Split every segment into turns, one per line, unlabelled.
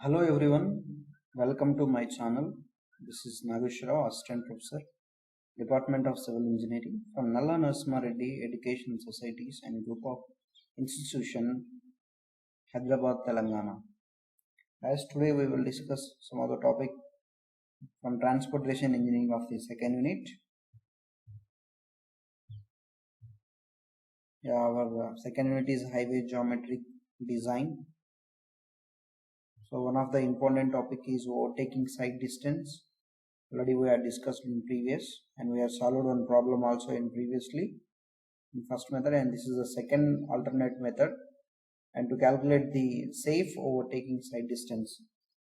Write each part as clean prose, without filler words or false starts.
Hello everyone, welcome to my channel. This is Nageshwara, Assistant Professor, Department of Civil Engineering from Nalla Narasimha Reddy Education Societies and Group of Institution, Hyderabad, Telangana. As today we will discuss some of the topic from Transportation Engineering of the second unit. Our second unit is Highway Geometric Design. So one of the important topic is overtaking side distance. Already we have discussed in previous, and we have solved one problem also in previously in first method, and this is the second alternate method. And to calculate the safe overtaking side distance,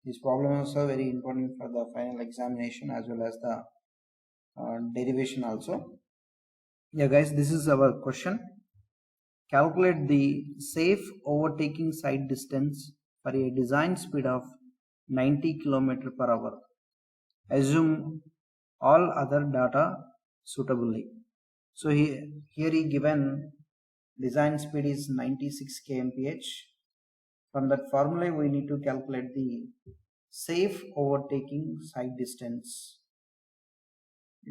this problem is also very important for the final examination as well as the derivation also. Yeah guys, this is our question. Calculate the safe overtaking side distance for a design speed of 90 km per hour. Assume all other data suitably. So here he given design speed is 96 kmph. From that formula we need to calculate the safe overtaking side distance.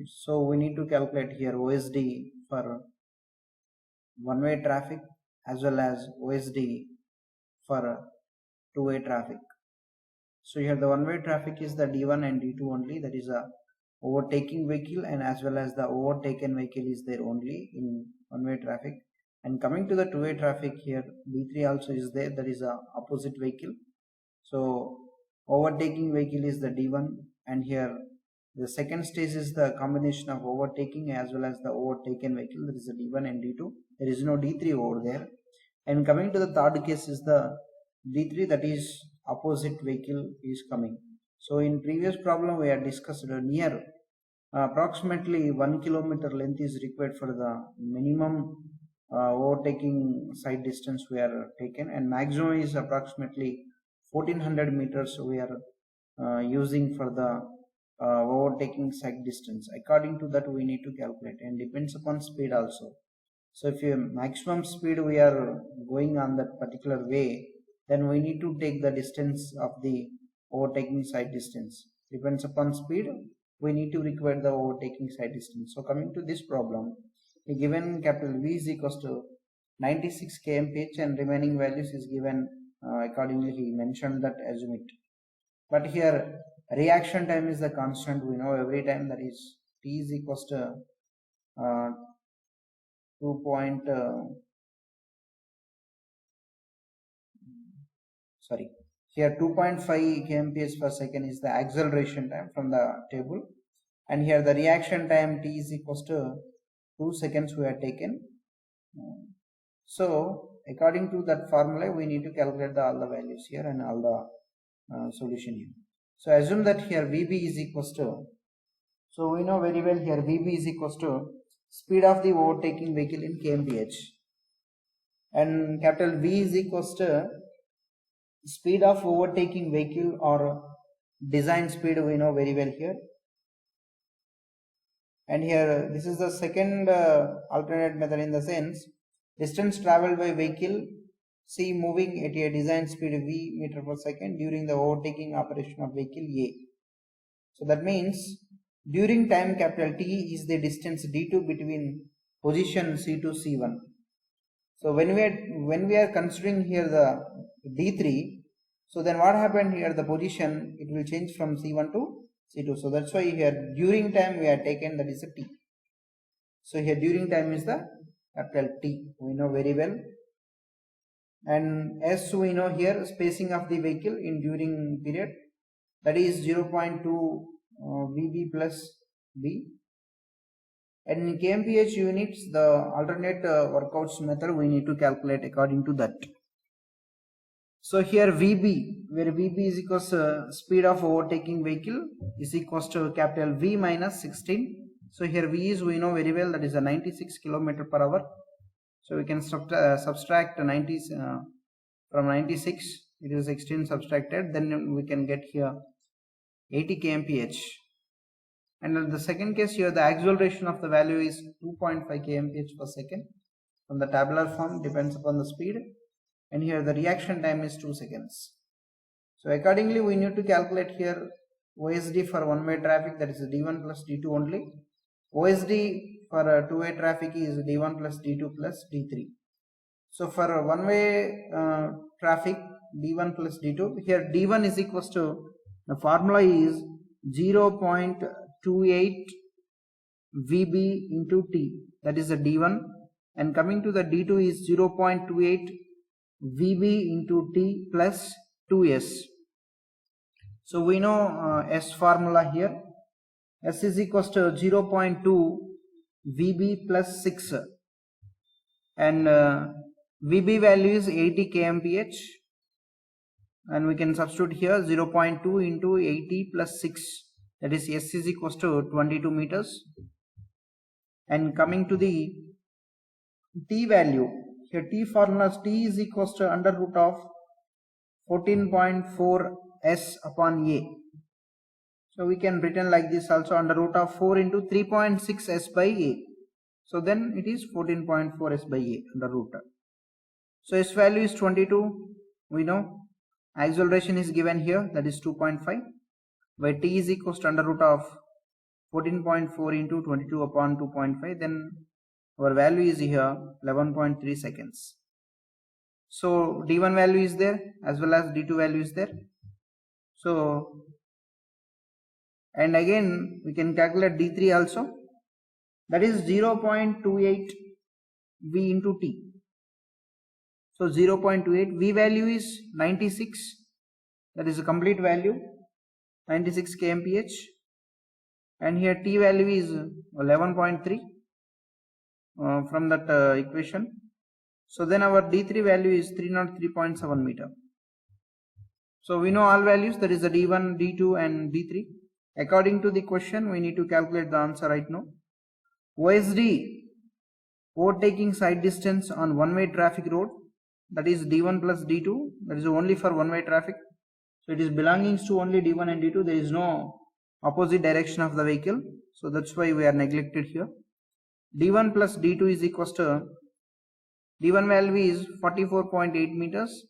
So we need to calculate here OSD for one-way traffic as well as OSD for two-way traffic. So here the one-way traffic is the D1 and D2 only, that is a overtaking vehicle, and as well as the overtaken vehicle is there only in one-way traffic. And coming to the two-way traffic, here D3 also is there, that is a opposite vehicle. So overtaking vehicle is the D1, and here the second stage is the combination of overtaking as well as the overtaken vehicle, that is the D1 and D2. There is no D3 over there. And coming to the third case is the D3, that is opposite vehicle is coming. So in previous problem we had discussed near approximately 1 kilometer length is required for the minimum overtaking side distance we are taken, and maximum is approximately 1400 meters we are using for the overtaking side distance. According to that we need to calculate, and depends upon speed also. So if your maximum speed we are going on that particular way, then we need to take the distance of the overtaking side distance. Depends upon speed, we need to require the overtaking side distance. So coming to this problem, the given capital V is equals to 96 kmph and remaining values is given accordingly. He mentioned that assume it. But here reaction time is the constant, we know every time, that is T is equals to 2.5 kmph per second is the acceleration time from the table, and here the reaction time T is equals to 2 seconds we have taken. So according to that formula we need to calculate all the values here and all the solution here. So assume that here VB is equals to, so we know very well here VB is equals to speed of the overtaking vehicle in kmph, and capital V is equals to speed of overtaking vehicle or design speed, we know very well here. And here this is the second alternate method, in the sense distance traveled by vehicle C moving at a design speed V meter per second during the overtaking operation of vehicle A. So that means during time capital T is the distance D2 between position C to C1. So when we are considering here the D3, so then what happened here, the position it will change from C1 to C2. So that's why here during time we are taken, that is a T. So here during time is the capital T, we know very well. And as we know here spacing of the vehicle in during period, that is 0.2 VB plus B. And in kmph units the alternate workouts method we need to calculate according to that. So here VB, where VB is equals to speed of overtaking vehicle is equals to capital V minus 16. So here V is, we know very well, that is a 96 km per hour. So we can subtract 90 from 96, it is 16 subtracted, then we can get here 80 kmph. And in the second case here the acceleration of the value is 2.5 kmph per second from the tabular form, depends upon the speed, and here the reaction time is 2 seconds. So accordingly we need to calculate here OSD for one-way traffic, that is D1 plus D2 only. OSD for two-way traffic is D1 plus D2 plus D3. So for one-way traffic D1 plus D2, here D1 is equals to, the formula is 0.28 VB into T, that is the D1, and coming to the D2 is 0.28 VB into T plus 2S. So we know S formula here. S is equals to 0.2 VB plus 6, and VB value is 80 kmph, and we can substitute here 0.2 into 80 plus 6, that is S is equals to 22 meters. And coming to the T value, here T formula, T is equals to under root of 14.4 S upon A. So we can written like this also, under root of 4 into 3.6 S by A. So then it is 14.4 S by A under root. So S value is 22, we know. Acceleration is given here, that is 2.5, where T is equals to under root of 14.4 into 22 upon 2.5, then our value is here 11.3 seconds. So D1 value is there as well as D2 value is there. So, and again we can calculate D3 also, that is 0.28 V into T. So 0.28, V value is 96, that is a complete value, 96 kmph, and here T value is 11.3 from that equation. So then our D3 value is 303.7 meter. So we know all values, that is the D1, D2 and D3. According to the question, we need to calculate the answer right now. OSD, overtaking side distance on one-way traffic road, that is D1 plus D2, that is only for one-way traffic. So it is belongings to only D1 and D2, there is no opposite direction of the vehicle. So that's why we are neglected here. D1 plus D2 is equals to, D1 value is 44.8 meters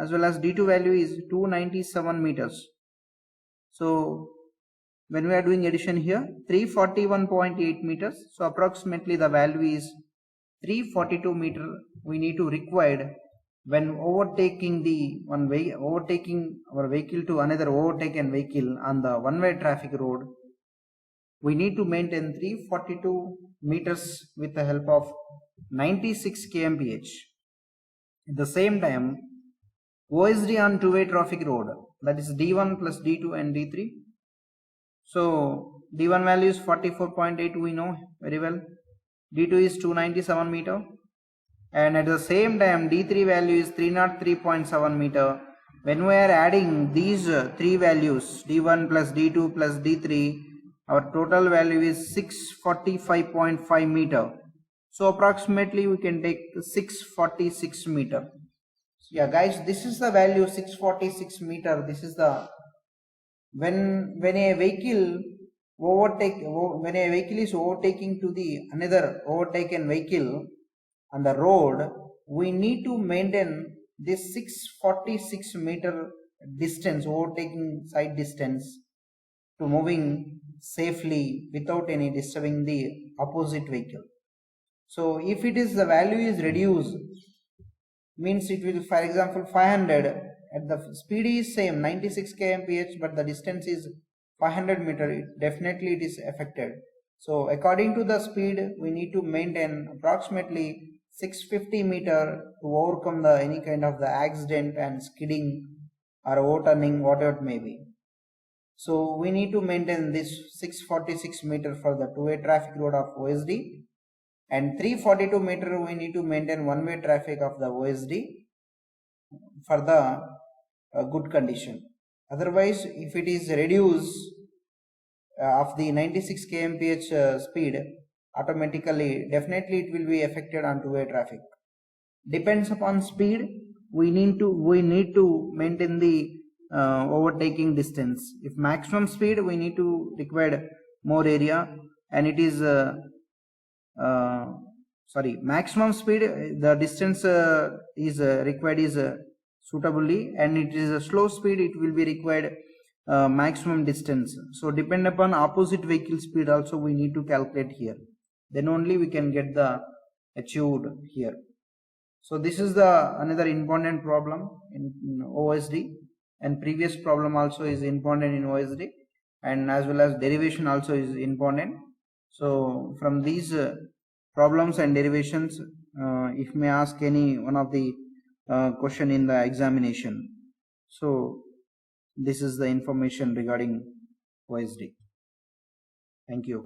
as well as D2 value is 297 meters. So when we are doing addition here, 341.8 meters. So approximately the value is 342 meter we need to required when overtaking the overtaking our vehicle to another overtaken vehicle on the one-way traffic road. We need to maintain 342 meters with the help of 96 kmph. At the same time, OSD on two-way traffic road, that is D1 plus D2 and D3. So D1 value is 44.8, we know very well. D2 is 297 meter, and at the same time D3 value is 303.7 meter. When we are adding these three values, D1 plus D2 plus D3, our total value is 645.5 meter. So approximately we can take 646 meter. Yeah guys, this is the value 646 meter. This is the when a vehicle is overtaking to the another overtaken vehicle on the road, we need to maintain this 646 meter distance, overtaking side distance, to moving safely without any disturbing the opposite vehicle. So if it is the value is reduced, means it will, for example 500, at the speed is same 96 kmph, but the distance is 500 meter, definitely it is affected. So according to the speed, we need to maintain approximately 650 meter to overcome any kind of the accident and skidding or overturning, whatever it may be. So we need to maintain this 646 meter for the two-way traffic road of OSD, and 342 meter we need to maintain one-way traffic of the OSD for the good condition. Otherwise, if it is reduced of the 96 kmph speed, automatically definitely it will be affected on two-way traffic. Depends upon speed, we need to maintain the overtaking distance. If maximum speed, we need to require more area, and it is maximum speed, the distance is required is suitably, and it is a slow speed, it will be required maximum distance. So depend upon opposite vehicle speed also we need to calculate here, then only we can get the achieved here. So this is the another important problem in OSD, and previous problem also is important in OSD, and as well as derivation also is important. So from these problems and derivations, if may ask any one of the question in the examination. So this is the information regarding OSD. Thank you.